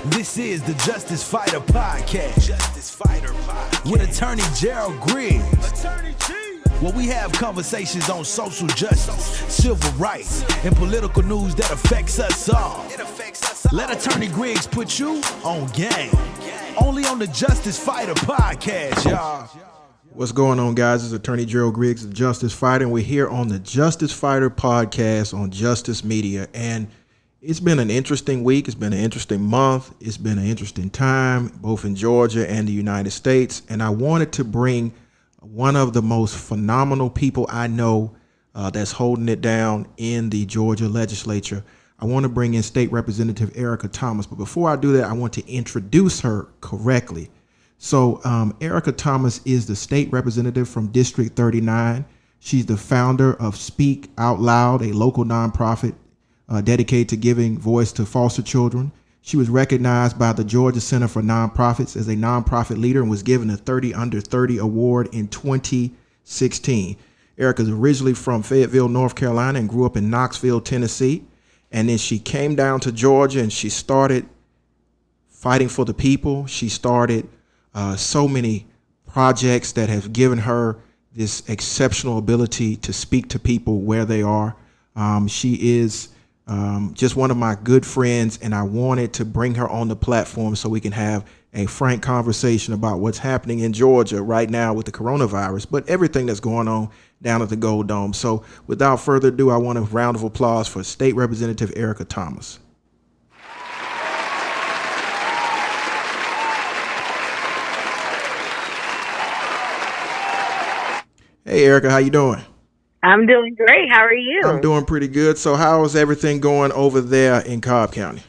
This is the Justicefighter Podcast. Justicefighter Podcast. With attorney Gerald Griggs. Attorney G. Where we have conversations on social justice, civil rights, and political news that affects us all. Let attorney Griggs put you on game. Only on the Justicefighter Podcast, y'all. What's going on, guys? It's attorney Gerald Griggs, the Justicefighter, and we're here on the Justicefighter Podcast on Justice Media. And it's been an interesting week. It's been an interesting month. It's been an interesting time, both in Georgia and the United States. And I wanted to bring one of the most phenomenal people I know that's holding it down in the Georgia legislature. I want to bring in State Representative Erica Thomas. But before I do that, I want to introduce her correctly. So Erica Thomas is the state representative from District 39. She's the founder of Speak Out Loud, a local nonprofit dedicated to giving voice to foster children. She was recognized by the Georgia Center for Nonprofits as a nonprofit leader and was given a 30 Under 30 award in 2016. Erica is originally from Fayetteville, North Carolina, and grew up in Knoxville, Tennessee. And then she came down to Georgia and she started fighting for the people. She started so many projects that have given her this exceptional ability to speak to people where they are. She is just one of my good friends, and I wanted to bring her on the platform so we can have a frank conversation about what's happening in Georgia right now with the coronavirus, but everything that's going on down at the Gold Dome. So without further ado, I want a round of applause for State Representative Erica Thomas. Hey, Erica, how you doing? I'm doing great. How are you? I'm doing pretty good. So how is everything going over there in Cobb County?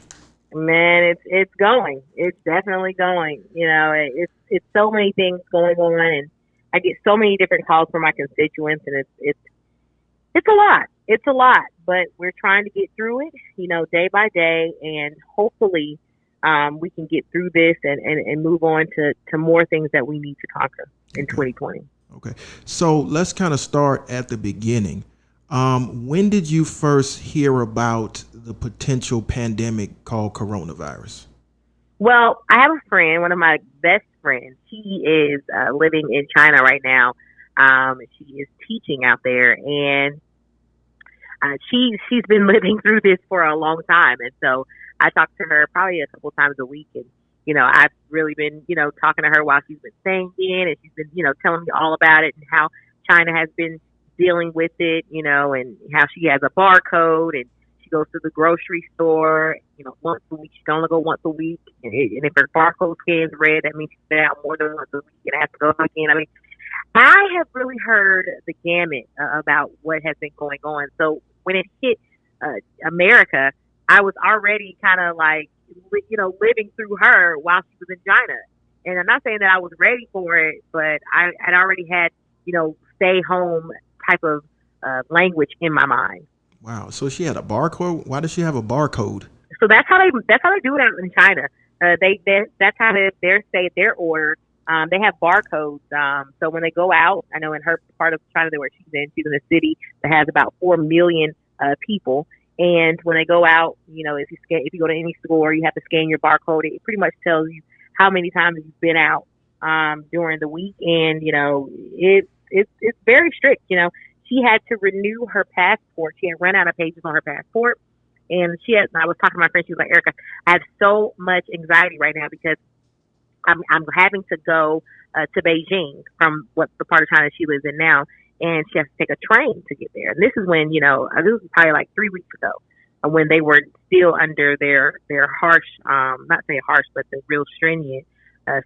Man, it's going. It's definitely going. You know, it's so many things going on, and I get so many different calls from my constituents, and it's a lot. It's a lot, but we're trying to get through it, you know, day by day, and hopefully we can get through this and move on to more things that we need to conquer in 2020. Okay, so let's kind of start at the beginning. When did you first hear about the potential pandemic called coronavirus? Well, I have a friend, one of my best friends. She is living in China right now. She is teaching out there, and she's been living through this for a long time. And so I talk to her probably a couple times a week, and you know, I've really been, you know, talking to her while she's been staying in, and she's been, you know, telling me all about it and how China has been dealing with it, you know, and how she has a barcode and she goes to the grocery store, you know, once a week. She can only go once a week. And if her barcode scan's red, that means she's been out more than once a week and has to go again. I mean, I have really heard the gamut about what has been going on. So when it hit America, I was already kind of like, you know, living through her while she was in China. And I'm not saying that I was ready for it, but I had already had, you know, stay home type of language in my mind. Wow. So she had a barcode. Why does she have a barcode? So that's how they do it out in China. That's how they say their order. They have barcodes. So when they go out, I know in her part of China where she's in a city that has about 4 million people. And when they go out, you know, if you go to any store, you have to scan your barcode. It pretty much tells you how many times you've been out during the week. And, you know, it's very strict. You know, she had to renew her passport. She had run out of pages on her passport. And I was talking to my friend. She was like, Erica, I have so much anxiety right now because I'm having to go to Beijing from the part of China she lives in now. And she has to take a train to get there. And this is when, you know, this was probably like 3 weeks ago when they were still under their harsh, not say harsh, but the real stringent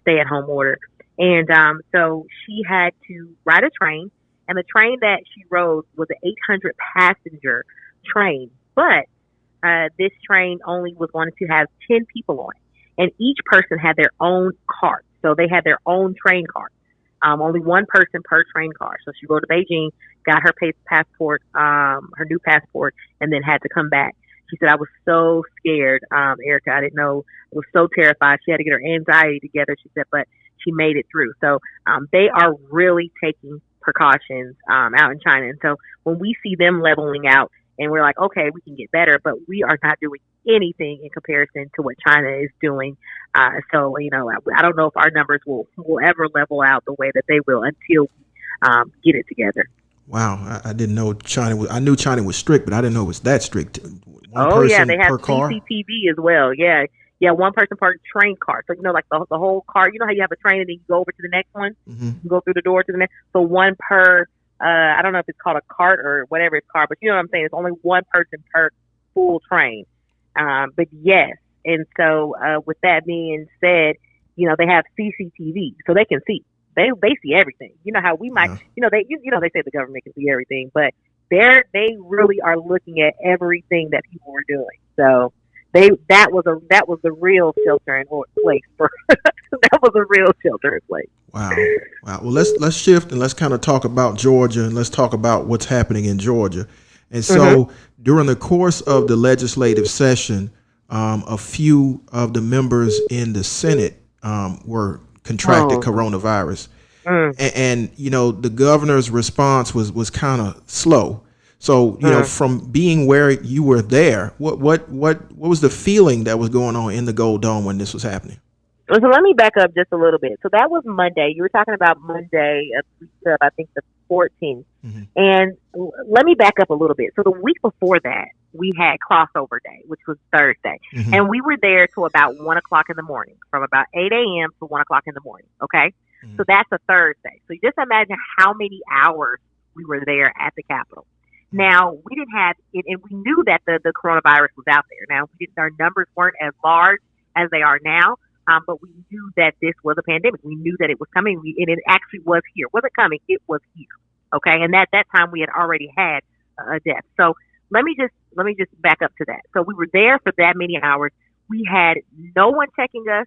stay-at-home order. And so she had to ride a train. And the train that she rode was an 800-passenger train. But this train only was wanted to have 10 people on it. And each person had their own cart. So they had their own train cart. Only one person per train car. So she rode to Beijing, got her passport, her new passport, and then had to come back. She said, I was so scared, Erica. I didn't know. I was so terrified. She had to get her anxiety together, she said, but she made it through. So they are really taking precautions out in China. And so when we see them leveling out and we're like, okay, we can get better, but we are not doing anything in comparison to what China is doing. So, I don't know if our numbers will ever level out the way that they will until we get it together. Wow, I didn't know China was. I knew China was strict, but I didn't know it was that strict. One person they have per car? CCTV as well. Yeah, one person per train car. So like the whole car. You know how you have a train and then you go over to the next one. Mm-hmm. You go through the door to the next. So one per. I don't know if it's called a cart or whatever it's called, but you know what I'm saying. It's only one person per full train. But yes, and so with that being said, they have CCTV, so they can see. They see everything. You know how we might, they say the government can see everything, but they really are looking at everything that people were doing. So that was the real shelter in place for that was a real shelter in place. Wow. Well, let's shift and let's kind of talk about Georgia and let's talk about what's happening in Georgia. And so during the course of the legislative session, a few of the members in the Senate were contracted coronavirus. And the governor's response was kind of slow. So, from being where you were there, what was the feeling that was going on in the Gold Dome when this was happening? So let me back up just a little bit. So that was Monday. You were talking about Monday, I think the 14th. Mm-hmm. And let me back up a little bit. So the week before that, we had crossover day, which was Thursday. Mm-hmm. And we were there till about 1 o'clock in the morning, from about 8 a.m. to 1 o'clock in the morning. Okay. Mm-hmm. So that's a Thursday. So you just imagine how many hours we were there at the Capitol. Now, we didn't have it, and we knew that the coronavirus was out there. Now, our numbers weren't as large as they are now, but we knew that this was a pandemic. We knew that it was coming, and it actually was here. It wasn't coming, it was here. Okay, and at that time, we had already had a death. So let me just back up to that. So we were there for that many hours. We had no one checking us.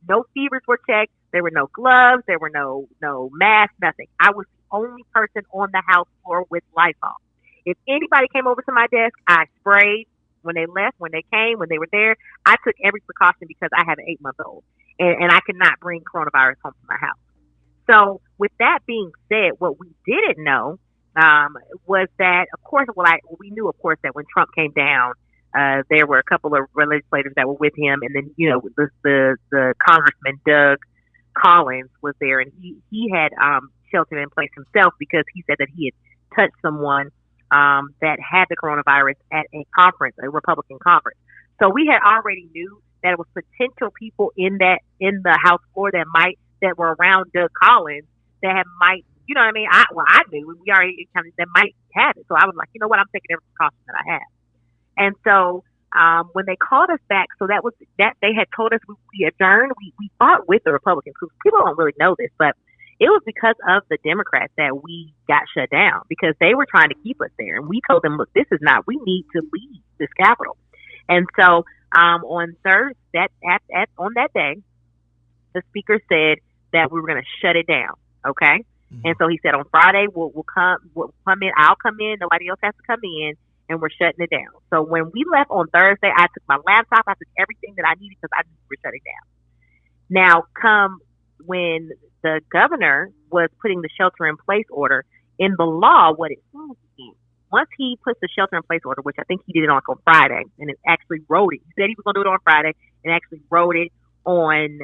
No fevers were checked. There were no gloves. There were no masks, nothing. I was the only person on the House floor with Lysol. If anybody came over to my desk, I sprayed. When they left, when they came, when they were there, I took every precaution because I have an 8-month-old, and I could not bring coronavirus home to my house. So with that being said, what we didn't know was that, of course, we knew, of course, that when Trump came down, there were a couple of legislators that were with him, and then the Congressman Doug Collins was there, and he had sheltered in place himself because he said that he had touched someone that had the coronavirus at a conference, a Republican conference. So we had already knew that it was potential people in the House floor that were around Doug Collins that might, you know what I mean? I knew we already that might have it. So I was like, you know what? I'm taking every precaution that I have. And so when they called us back, so that they had told us we adjourned. We fought with the Republicans because people don't really know this, but it was because of the Democrats that we got shut down because they were trying to keep us there. And we told them, look, we need to leave this Capitol. And so on Thursday, on that day, the speaker said that we were going to shut it down. Okay. Mm-hmm. And so he said on Friday, we'll come in. I'll come in. Nobody else has to come in. And we're shutting it down. So when we left on Thursday, I took my laptop. I took everything that I needed because I knew we were shutting down. Now, come when the governor was putting the shelter-in-place order in the law, once he puts the shelter-in-place order, which I think he did it on Friday, and it actually wrote it. He said he was going to do it on Friday, and actually wrote it on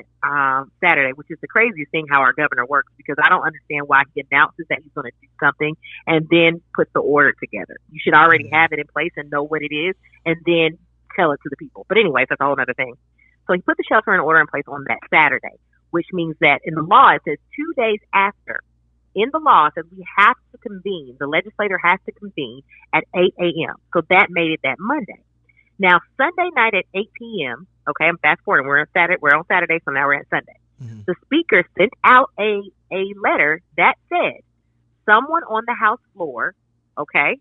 Saturday, which is the craziest thing how our governor works, because I don't understand why he announces that he's going to do something and then puts the order together. You should already have it in place and know what it is, and then tell it to the people. But anyways, that's a whole other thing. So he put the shelter in order in place on that Saturday, which means that in the law, it says 2 days after. In the law, it says we have to convene. The legislator has to convene at 8 a.m. So that made it that Monday. Now, Sunday night at 8 p.m., okay, I'm fast forwarding. We're on Saturday, so now we're at Sunday. Mm-hmm. The speaker sent out a letter that said someone on the House floor, okay,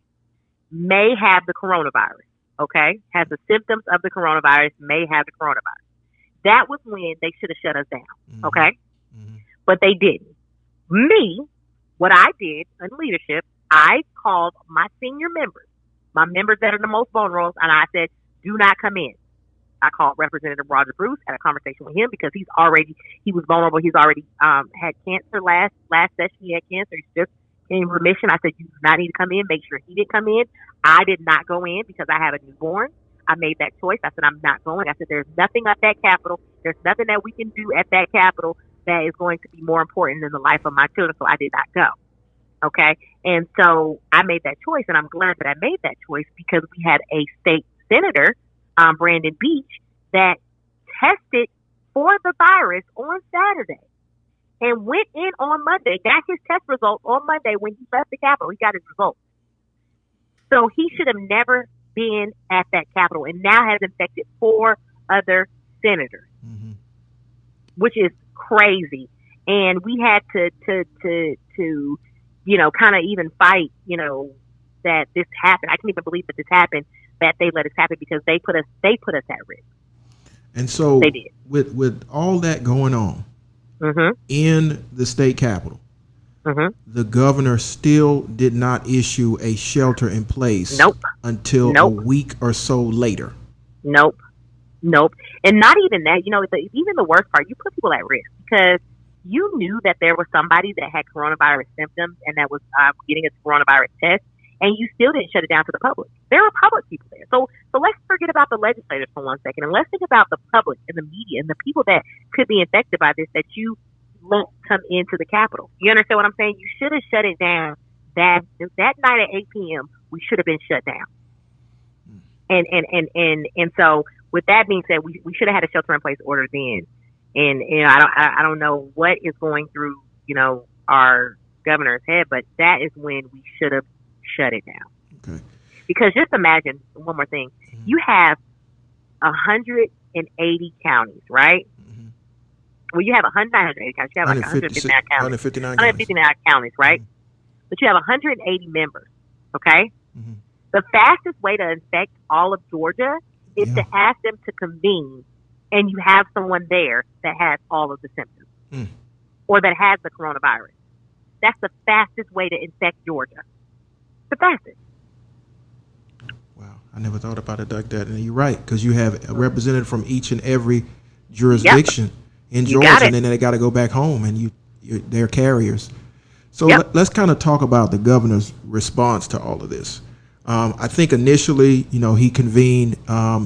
may have the coronavirus, okay, has the symptoms of the coronavirus, may have the coronavirus. That was when they should have shut us down, okay? Mm-hmm. But they didn't. Me, what I did in leadership, I called my senior members, my members that are the most vulnerable, and I said, do not come in. I called Representative Roger Bruce, had a conversation with him because he was vulnerable. He's already had cancer last session. He had cancer. He's just in remission. I said, you do not need to come in. Make sure he didn't come in. I did not go in because I have a newborn. I made that choice. I said, I'm not going. I said, there's nothing at that Capitol. There's nothing that we can do at that Capitol that is going to be more important than the life of my children. So I did not go. Okay. And so I made that choice, and I'm glad that I made that choice because we had a state senator, Brandon Beach, that tested for the virus on Saturday and went in on Monday, got his test results on Monday when he left the Capitol. He got his results. So he should have never been at that Capitol, and now has infected 4 other senators, which is crazy. And we had to kind of even fight, that this happened. I can't even believe that this happened, that they let us happen, because they put us at risk. And so they did. With all that going on in the state capitol, the governor still did not issue a shelter in place until a week or so later. Nope. And not even that, even the worst part, you put people at risk because you knew that there was somebody that had coronavirus symptoms and that was getting a coronavirus test, and you still didn't shut it down to the public. There were public people there. So let's forget about the legislators for 1 second, and let's think about the public and the media and the people that could be infected by this that you let come into the Capitol. You understand what I'm saying? You should have shut it down that night at 8 p.m. We should have been shut down. And so with that being said, we should have had a shelter in place order then. And I don't know what is going through our governor's head, but that is when we should have shut it down. Okay. Because just imagine one more thing: you have 180 counties, right? Well, you have 180 counties. You have like 159 counties. 159 counties, right? But you have 180 members. Okay. The fastest way to infect all of Georgia is to ask them to convene, and you have someone there that has all of the symptoms or that has the coronavirus. That's the fastest way to infect Georgia. The fastest. Wow. I never thought about it like that. And you're right, because you have a representative from each and every jurisdiction in Georgia, and then they got to go back home, and they're carriers. So let's kind of talk about the governor's response to all of this. I think initially, he convened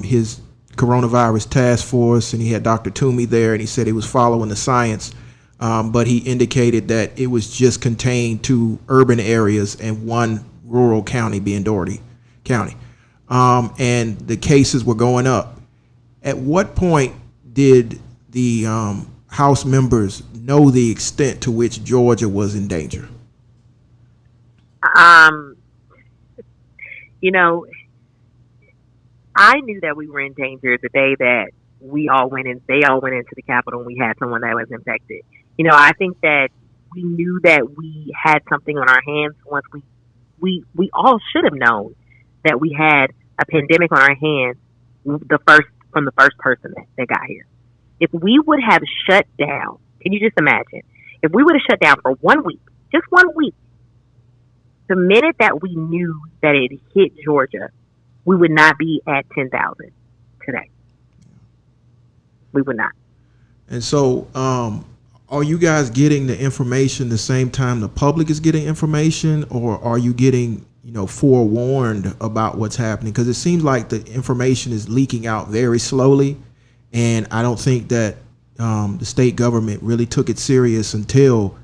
his coronavirus task force, and he had Dr. Toomey there, and he said he was following the science, but he indicated that it was just contained to urban areas and one rural county, being Doherty County, and the cases were going up. At what point did the House members know the extent to which Georgia was in danger? I knew that we were in danger the day that they all went into the Capitol and we had someone that was infected. I think that we knew that we had something on our hands once we all should have known that we had a pandemic on our hands from the first person that got here. If we would have shut down, can you just imagine? If we would have shut down for 1 week, just 1 week, the minute that we knew that it hit Georgia, we would not be at 10,000 today. We would not. And so, are you guys getting the information the same time the public is getting information, or are you getting, forewarned about what's happening? Because it seems like the information is leaking out very slowly, and I don't think that the state government really took it serious until,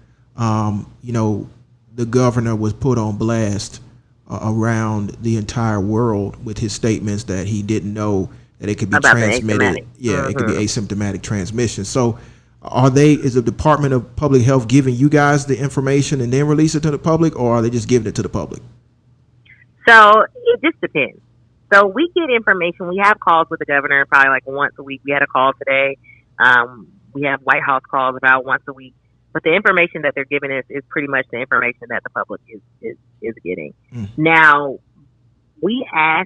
the governor was put on blast around the entire world with his statements that he didn't know that it could be transmitted. It could be asymptomatic transmission. So is the Department of Public Health giving you guys the information and then release it to the public, or are they just giving it to the public? So it just depends. So we get information. We have calls with the governor probably like once a week. We had a call today. We have White House calls about once a week. But the information that they're giving us is pretty much the information that the public is getting. Now, we try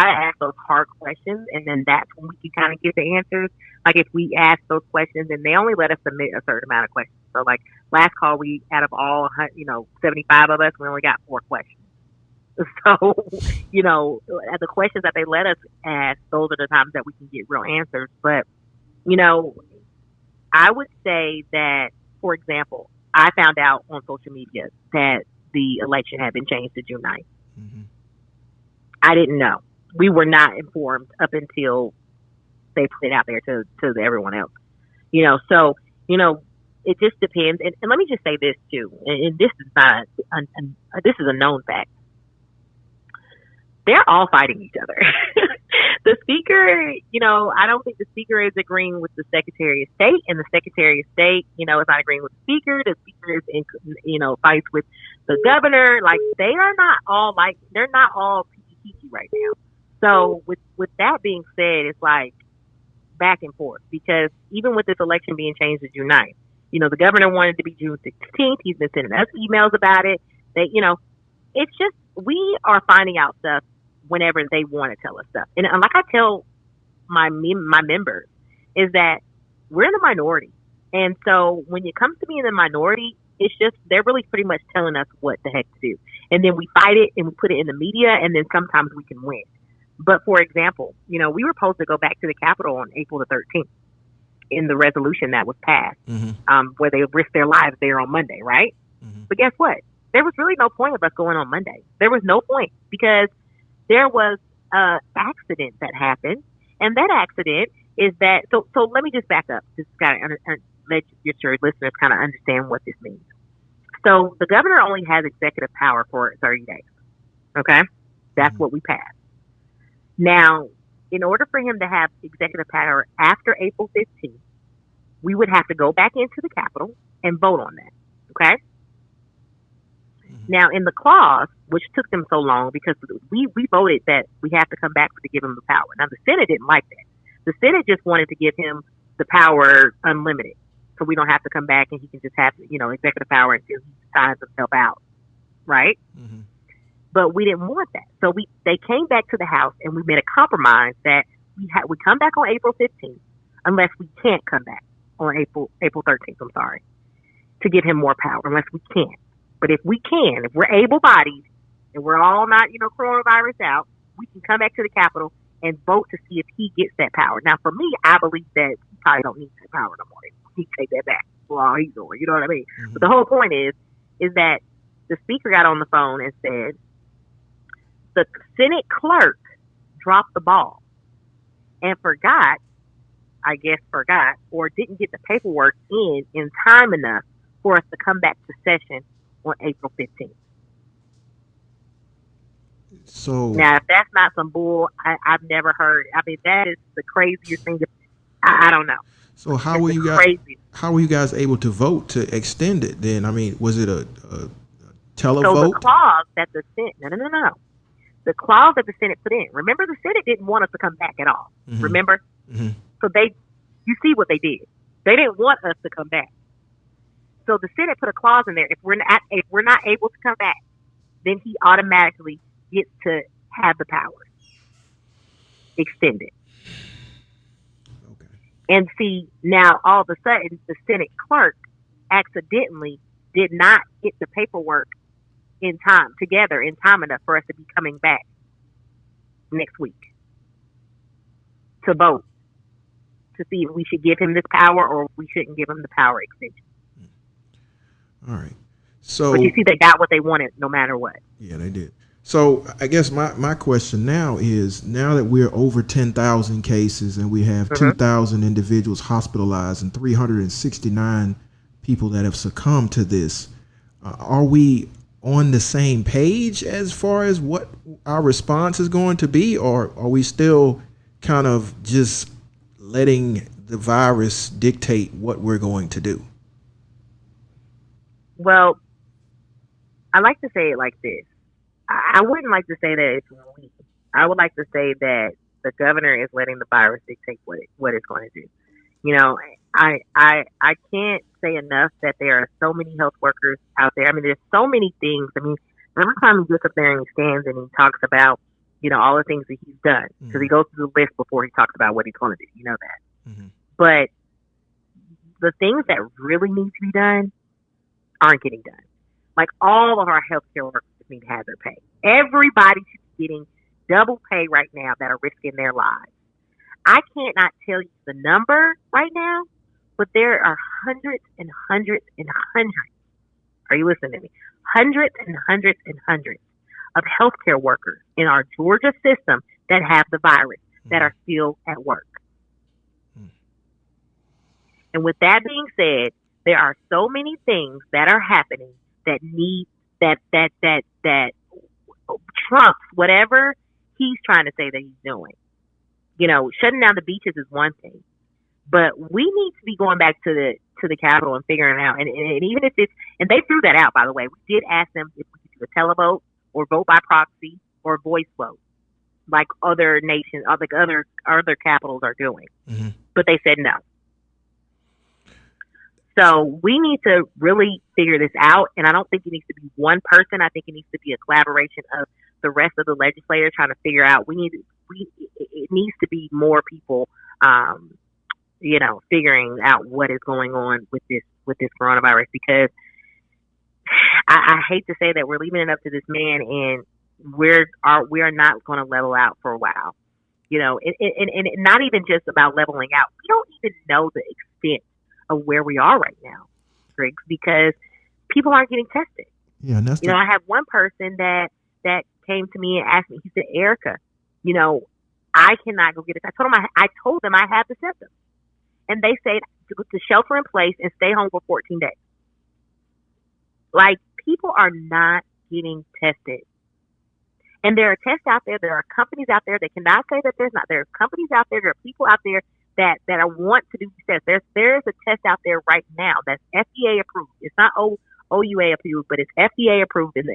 to ask those hard questions, and then that's when we can kind of get the answers. Like if we ask those questions, and they only let us submit a certain amount of questions. So like last call, out of all 75 of us, we only got 4 questions. So the questions that they let us ask, those are the times that we can get real answers. But I would say that, for example, I found out on social media that the election had been changed to June 9th. I didn't know. we were not informed up until they put it out there to everyone else. So, it just depends. And let me just say this too, and this is not, this is a known fact. They're all fighting each other. The speaker, I don't think the speaker is agreeing with the Secretary of State, and the Secretary of State, is not agreeing with the speaker. The speaker is in, fights with the governor. Like, they are not all they're not all peachy right now. So with that being said, it's like back and forth, because even with this election being changed to June 9th, the governor wanted to be June 16th. He's been sending us emails about it. It's just, we are finding out stuff whenever they want to tell us stuff. And like I tell my members, is that we're in the minority. And so when it comes to being in the minority, it's just, they're really pretty much telling us what the heck to do. And then we fight it and we put it in the media, and then sometimes we can win. But for example, we were supposed to go back to the Capitol on April the 13th in the resolution that was passed, where they risked their lives there on Monday, right? But guess what? There was really no point of us going on Monday. There was no point, because there was an accident that happened, and that accident is that. So let me just back up, just kind of let your listeners kind of understand what this means. So the governor only has executive power for 30 days. Okay, that's what we passed. Now, in order for him to have executive power after April 15th, we would have to go back into the Capitol and vote on that. Okay. Now, in the clause, which took them so long because we voted that we have to come back to give him the power. Now, the Senate didn't like that. The Senate just wanted to give him the power unlimited, so we don't have to come back and he can just have, executive power until he decides to help out, right? But we didn't want that. So they came back to the House, and we made a compromise that we come back on April 15th, unless we can't come back on April 13th, to give him more power, unless we can't. But if we can, if we're able-bodied and we're all not, coronavirus out, we can come back to the Capitol and vote to see if he gets that power. Now, for me, I believe that he probably don't need that power no more. He take that back for all he's doing. You know what I mean? But the whole point is that the speaker got on the phone and said the Senate clerk dropped the ball and forgot, or didn't get the paperwork in time enough for us to come back to session on April 15th. So now, if that's not some bull, I've never heard. I mean, that is the craziest thing. I don't know. So how were you guys able to vote to extend it then? I mean, was it a televote? So the clause that the Senate, no. The clause that the Senate put in. Remember, the Senate didn't want us to come back at all. Remember? So you see what they did. They didn't want us to come back. So the Senate put a clause in there. If we're not able to come back, then he automatically gets to have the power extended. Okay. And see, now all of a sudden, the Senate clerk accidentally did not get the paperwork in time enough for us to be coming back next week to vote to see if we should give him this power or we shouldn't give him the power extension. All right. So, but you see, they got what they wanted no matter what. Yeah, they did. So I guess my question now is, now that we're over 10,000 cases and we have 2,000 individuals hospitalized and 369 people that have succumbed to this, are we on the same page as far as what our response is going to be, or are we still kind of just letting the virus dictate what we're going to do? Well, I like to say it like this. I wouldn't like to say that it's weak. I would like to say that the governor is letting the virus dictate what it's going to do. You know, I can't say enough that there are so many health workers out there. I mean, there's so many things. I mean, every time he gets up there and he stands and he talks about, you know, all the things that he's done, because he goes through the list before he talks about what he's going to do. You know that. But the things that really need to be done aren't getting done. Like, all of our healthcare workers need to have their pay. Everybody should be getting double pay right now that are risking their lives. I can't not tell you the number right now, but there are hundreds and hundreds and hundreds. Are you listening to me? Hundreds and hundreds and hundreds of healthcare workers in our Georgia system that have the virus that are still at work. And with that being said, there are so many things that are happening that need that trumps whatever he's trying to say that he's doing. You know, shutting down the beaches is one thing, but we need to be going back to the Capitol and figuring it out. And even if it's, and they threw that out, by the way, we did ask them if we could do a televote or vote by proxy or voice vote, like other nations, like other capitals are doing. Mm-hmm. But they said no. So we need to really figure this out, and I don't think it needs to be one person. I think it needs to be a collaboration of the rest of the legislators trying to figure out. It needs to be more people, figuring out what is going on with this coronavirus. Because I hate to say that we're leaving it up to this man, and we are not going to level out for a while. You know, and not even just about leveling out. We don't even know the extent of where we are right now, Griggs, because people aren't getting tested. Yeah, and that's I have one person that came to me and asked me. He said, "Erica, I cannot go get it." I told them I have the symptoms, and they said to shelter in place and stay home for 14 days. Like, people are not getting tested, and there are tests out there. There are companies out there that cannot say that there's not. There are companies out there. There are people out there that want to do these tests. There's a test out there right now that's FDA approved. It's not OUA approved, but it's FDA approved, and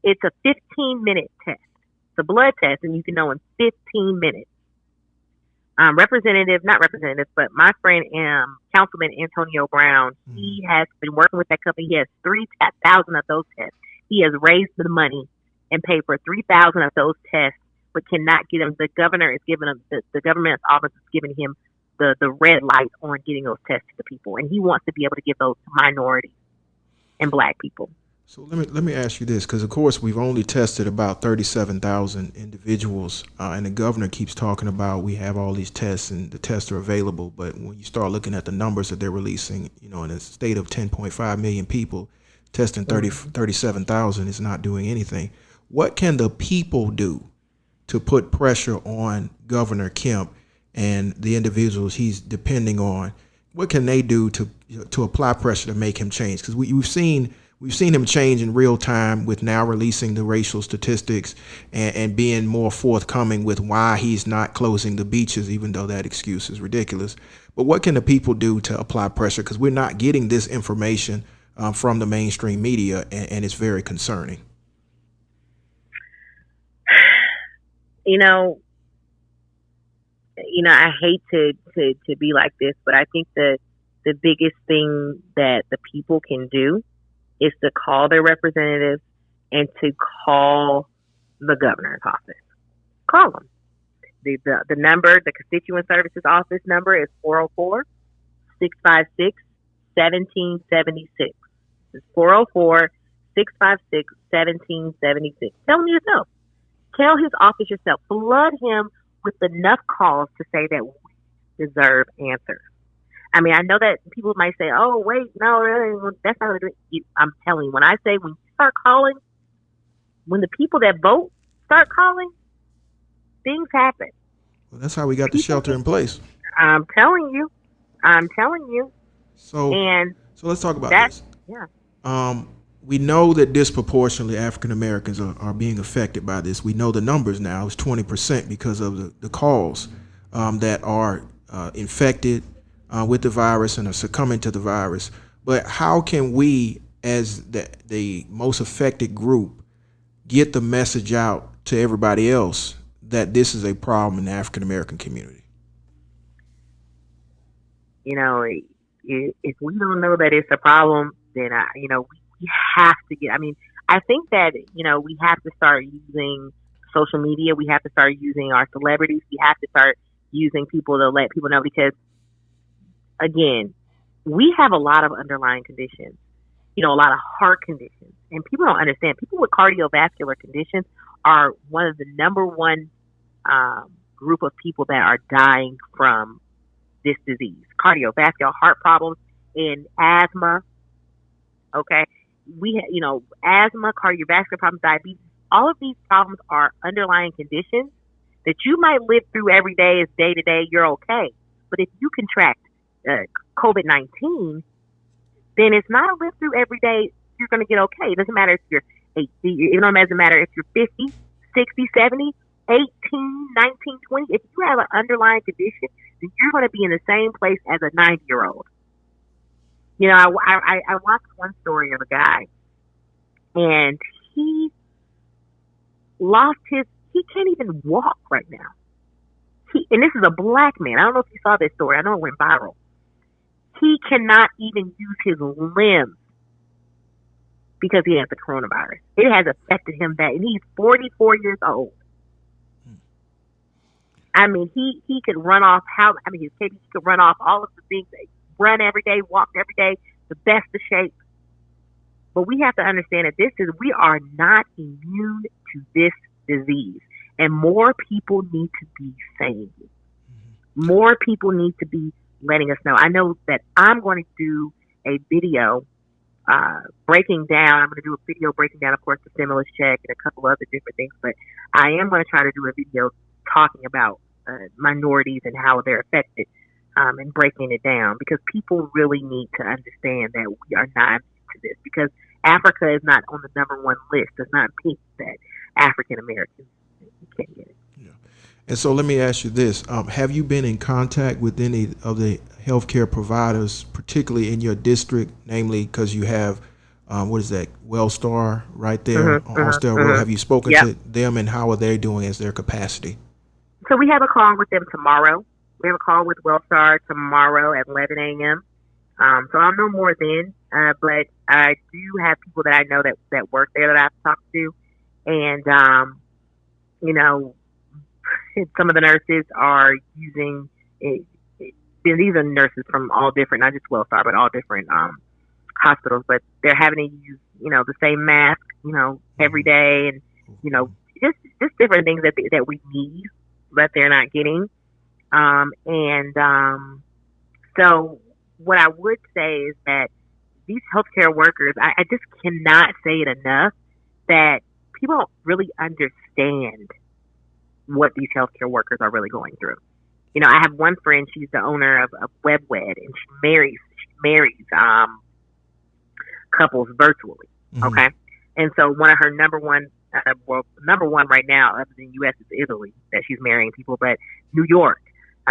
it's a 15-minute test. It's a blood test, and you can know in 15 minutes. But my friend, Councilman Antonio Brown, he has been working with that company. He has 3,000 of those tests. He has raised the money and paid for 3,000 of those tests, but cannot get them. The governor is giving him, the government's office is giving him the red light on getting those tests to people, and he wants to be able to give those to minorities and Black people. So let me ask you this, because of course we've only tested about 37,000 individuals, and the governor keeps talking about we have all these tests and the tests are available. But when you start looking at the numbers that they're releasing, in a state of 10.5 million people, testing 37,000 is not doing anything. What can the people do to put pressure on Governor Kemp and the individuals he's depending on? What can they do to apply pressure to make him change? Because we've seen him change in real time with now releasing the racial statistics and being more forthcoming with why he's not closing the beaches, even though that excuse is ridiculous. But what can the people do to apply pressure? Because we're not getting this information from the mainstream media, and it's very concerning. I hate to be like this, but I think that the biggest thing that the people can do is to call their representatives and to call the governor's office. Call them. The number, the constituent services office number is 404-656-1776. It's 404-656-1776. Tell him yourself. Tell his office yourself. Flood him with enough calls to say that we deserve answers. I mean, I know that people might say, "Oh, wait, no, that's not what it is." I'm telling you, when I say when you start calling, when the people that vote start calling, things happen. Well, that's how we got the shelter in place. I'm telling you. So let's talk about this. Yeah. We know that disproportionately African Americans are being affected by this. We know the numbers now is 20% because of the calls that are infected with the virus and are succumbing to the virus. But how can we, as the most affected group, get the message out to everybody else that this is a problem in the African American community? If we don't know that it's a problem, then we have to get. I mean, I think that we have to start using social media. We have to start using our celebrities. We have to start using people to let people know, because again, we have a lot of underlying conditions, a lot of heart conditions, and people don't understand. People with cardiovascular conditions are one of the number one group of people that are dying from this disease. Cardiovascular, heart problems, and asthma. Okay. Asthma, cardiovascular problems, diabetes, all of these problems are underlying conditions that you might live through every day as day to day. You're okay. But if you contract COVID-19, then it's not a live through every day. You're going to get okay. It doesn't matter if you're 80. It doesn't matter if you're 50, 60, 70, 18, 19, 20. If you have an underlying condition, then you're going to be in the same place as a 90-year-old. You know, I watched one story of a guy, and he can't even walk right now. And this is a black man. I don't know if you saw this story. I know it went viral. He cannot even use his limbs because he has the coronavirus. It has affected him bad, and he's 44 years old. I mean, he could run off he could run off all of the things, run every day, walk every day, the best of shape. But we have to understand that we are not immune to this disease, and more people need to be saying it. More people need to be letting us know. I know that I'm going to do a video breaking down. I'm going to do a video breaking down, of course, the stimulus check and a couple other different things. But I am going to try to do a video talking about minorities and how they're affected and breaking it down, because people really need to understand that we are not to this, because Africa is not on the number one list. Does not mean that African Americans can't get it. Yeah. And so let me ask you this. Have you been in contact with any of the healthcare providers, particularly in your district, namely because you have, Wellstar right there on Austell Road? Have you spoken to them, and how are they doing as their capacity? So we have a call with them tomorrow. We have a call with Wellstar tomorrow at 11 a.m. So I'll know more then. But I do have people that I know that work there that I've talked to. And, some of the nurses are using it. These are nurses from all different, not just Wellstar, but all different hospitals. But they're having to use, the same mask, every day, and just different things that we need that they're not getting. So what I would say is that these healthcare workers, I just cannot say it enough that people don't really understand what these healthcare workers are really going through. I have one friend, she's the owner of WebWed, and she marries couples virtually. Mm-hmm. Okay. And so one of her number one right now, other than U.S., is Italy, that she's marrying people, but New York,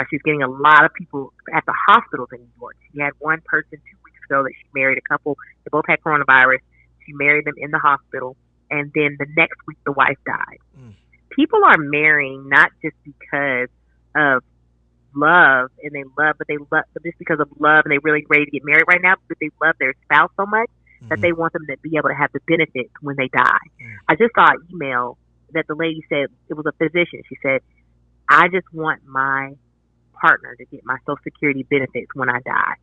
she's getting a lot of people at the hospitals in New York. She had one person 2 weeks ago that she married a couple. They both had coronavirus. She married them in the hospital, and then the next week the wife died. Mm. People are marrying not just because of love, but just because of love, and they're really ready to get married right now, but they love their spouse so much that they want them to be able to have the benefits when they die. I just saw an email that the lady said, it was a physician. She said, I just want my partner to get my Social Security benefits when I die.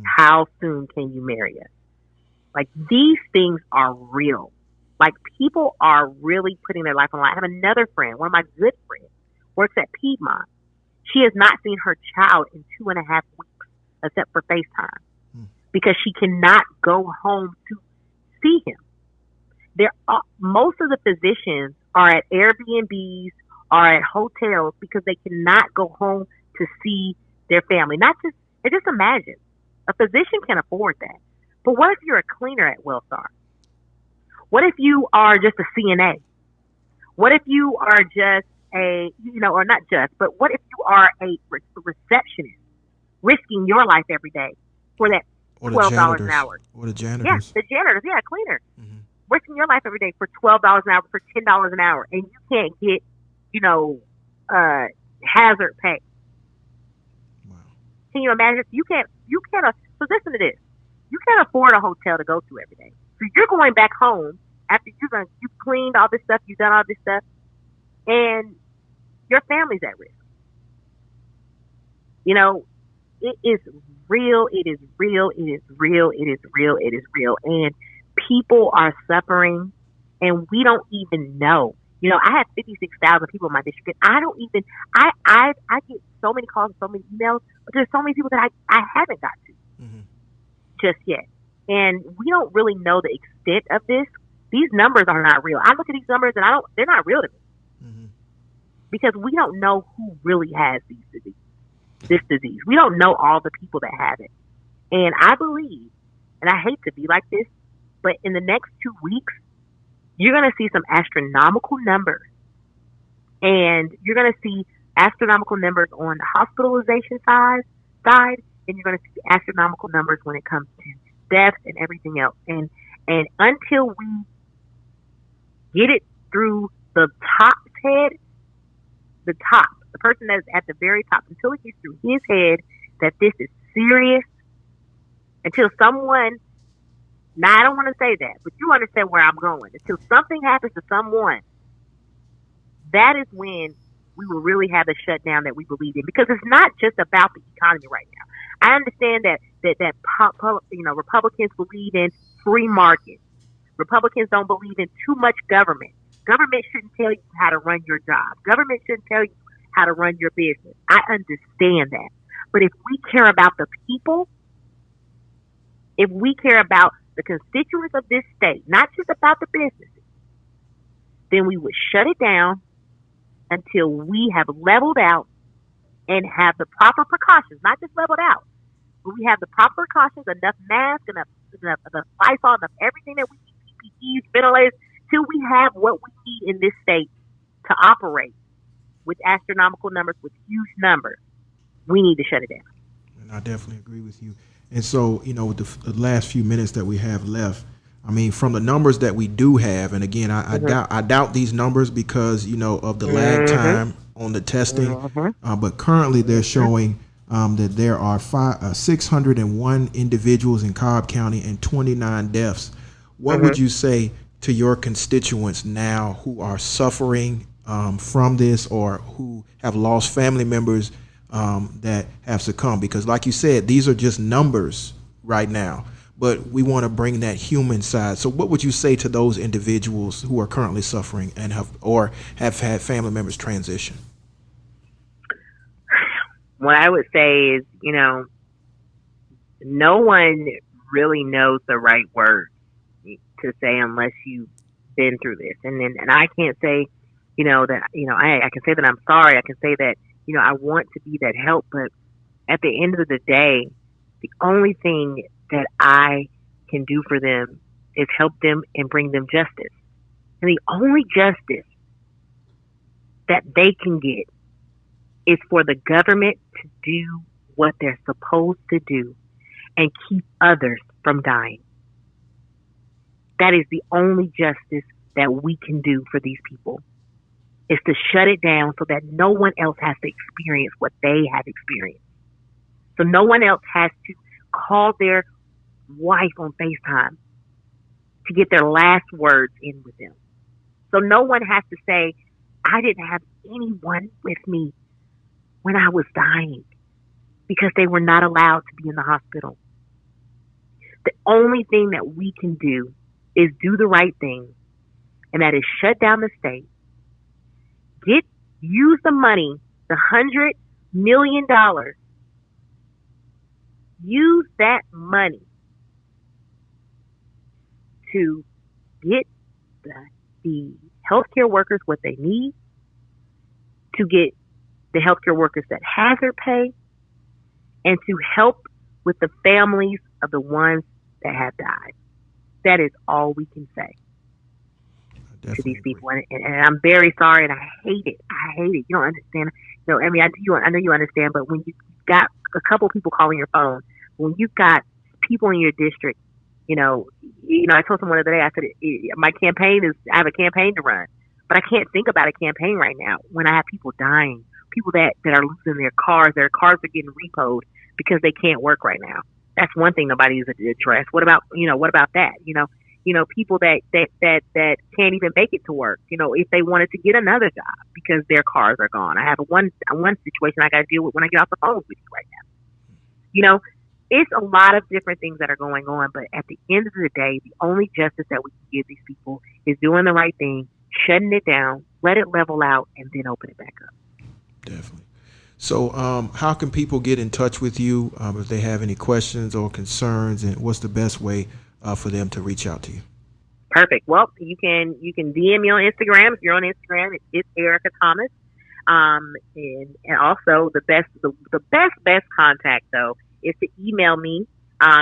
How soon can you marry us? Like, these things are real. Like, people are really putting their life on the line. I have another friend, one of my good friends, works at Piedmont. She has not seen her child in 2.5 weeks, except for FaceTime, because she cannot go home to see him. Most of the physicians are at Airbnbs, are at hotels, because they cannot go home to see their family. Just imagine, a physician can afford that. But what if you're a cleaner at Wellstar? What if you are just a CNA? What if you are just or not just, but what if you are a receptionist, risking your life every day for that $12 an hour? Or the janitors. Yes, the janitors, cleaner. Mm-hmm. Risking your life every day for $12 an hour, for $10 an hour, and you can't get, hazard pay. Wow. Can you imagine? So listen to this. You can't afford a hotel to go to every day. So you're going back home after you've cleaned all this stuff, you've done all this stuff, and your family's at risk. It is real. It is real. It is real. It is real. It is real. And people are suffering, and we don't even know. I have 56,000 people in my district. I don't even, I get so many calls and so many emails, but there's so many people that I haven't got to just yet. And we don't really know the extent of this, these numbers are not real. I look at these numbers and they're not real to me. Mm-hmm. Because we don't know who really has this disease. We don't know all the people that have it. And I believe, and I hate to be like this, but in the next 2 weeks, you're going to see some astronomical numbers. And you're going to see astronomical numbers on the hospitalization side, and you're going to see astronomical numbers when it comes to deaths and everything else. And until we get it through the top's head, the person that is at the very top, until it gets through his head that this is serious, until someone, now I don't want to say that, but you understand where I'm going, until something happens to someone, that is when we will really have the shutdown that we believe in. Because it's not just about the economy right now. I understand that Republicans believe in free markets. Republicans don't believe in too much government. Government shouldn't tell you how to run your job. Government shouldn't tell you how to run your business. I understand that. But if we care about the people, if we care about the constituents of this state, not just about the businesses, then we would shut it down until we have leveled out and have the proper precautions, not just leveled out, but we have the proper precautions, enough masks, enough Lysol, enough everything that we need, PPEs, ventilators, till we have what we need in this state to operate with astronomical numbers, with huge numbers. We need to shut it down. And I definitely agree with you. And so, with the last few minutes that we have left, I mean, from the numbers that we do have, and again, I doubt these numbers because, of the lag time on the testing. But currently they're showing that there are 601 individuals in Cobb County and 29 deaths. What would you say to your constituents now who are suffering from this or who have lost family members that have succumbed? Because like you said, these are just numbers right now, but we want to bring that human side. So what would you say to those individuals who are currently suffering and have had family members transition? What I would say is, no one really knows the right words to say unless you've been through this. And I can't say, I can say that I'm sorry. I can say that, I want to be that help. But at the end of the day, the only thing that I can do for them is help them and bring them justice. And the only justice that they can get is for the government to do what they're supposed to do and keep others from dying. That is the only justice that we can do for these people, is to shut it down so that no one else has to experience what they have experienced. So no one else has to call their wife on FaceTime to get their last words in with them. So no one has to say, I didn't have anyone with me when I was dying, because they were not allowed to be in the hospital. The only thing that we can do is do the right thing, and that is shut down the state. Use the money, the $100 million. Use that money to get the healthcare workers what they need, to get the healthcare workers that hazard pay, and to help with the families of the ones that have died. That is all we can say to these people. And I'm very sorry, and I hate it. I hate it. You don't understand. I know you understand, but when you've got a couple people calling your phone, when you've got people in your district, I told someone the other day, I said, I have a campaign to run, but I can't think about a campaign right now when I have people dying, people that are losing their cars are getting repoed because they can't work right now. That's one thing nobody's addressed. What about that? People that can't even make it to work, if they wanted to get another job because their cars are gone. I have one situation I got to deal with when I get off the phone with you right now. It's a lot of different things that are going on, but at the end of the day, the only justice that we can give these people is doing the right thing, shutting it down, let it level out, and then open it back up. Definitely. So how can people get in touch with you if they have any questions or concerns, and what's the best way for them to reach out to you? Perfect. Well, you can DM me on Instagram. If you're on Instagram, it's Erica Thomas. And also the best contact though is to email me.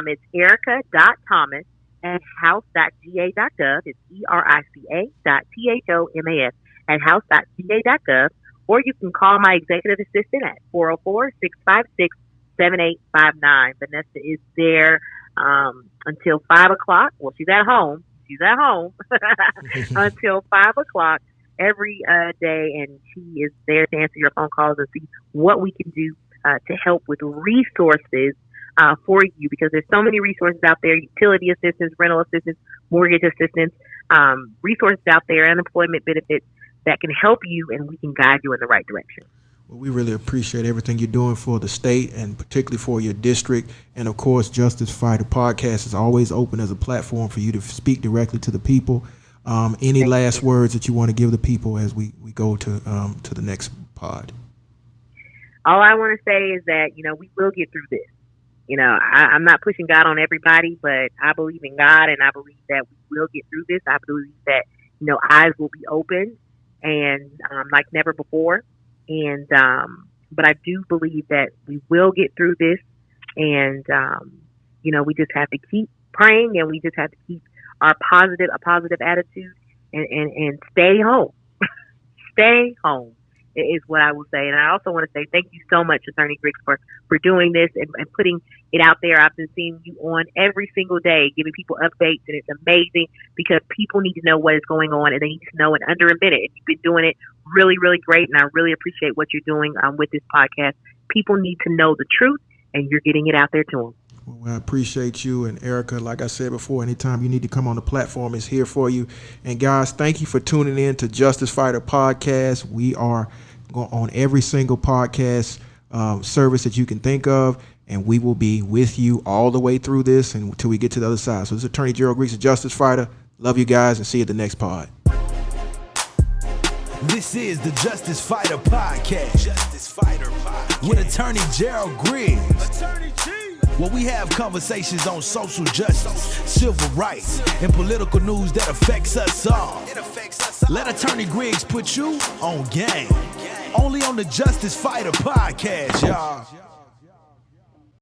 It's erica.thomas at house.ga.gov. It's erica.thomas at house.ga.gov. Or you can call my executive assistant at 404-656-7859. Vanessa is there until 5 o'clock. Well, she's at home until 5 o'clock every day, and she is there to answer your phone calls and see what we can do to help with resources for you, because there's so many resources out there: utility assistance, rental assistance, mortgage assistance, resources out there, unemployment benefits that can help you, and we can guide you in the right direction. Well, we really appreciate everything you're doing for the state and particularly for your district. And of course, Justicefighter Podcast is always open as a platform for you to speak directly to the people. Any last words that you want to give the people as we go to the next pod? All I want to say is that, we will get through this. I'm not pushing God on everybody, but I believe in God, and I believe that we will get through this. I believe that, eyes will be opened and like never before. And but I do believe that we will get through this, and we just have to keep praying, and we just have to keep a positive attitude, and stay home. Stay home is what I will say. And I also want to say thank you so much, Attorney Griggs, for doing this and putting it out there. I've been seeing you on every single day, giving people updates, and it's amazing because people need to know what is going on, and they need to know in under a minute. And you've been doing it really, really great, and I really appreciate what you're doing with this podcast. People need to know the truth, and you're getting it out there to them. Well, I appreciate you. And Erica, like I said before, anytime you need to come on the platform, it's here for you. And guys, thank you for tuning in to Justicefighter Podcast. We are on every single podcast service that you can think of, and we will be with you all the way through this and until we get to the other side. So this is Attorney Gerald Griggs, Justicefighter. Love you guys, and see you at the next pod. This is the Justicefighter Podcast. Justicefighter Podcast with Attorney Gerald Griggs. Attorney G. Where we have conversations on social justice, civil rights, and political news that affects us all. Let Attorney Griggs put you on game. Only on the Justicefighter Podcast, y'all.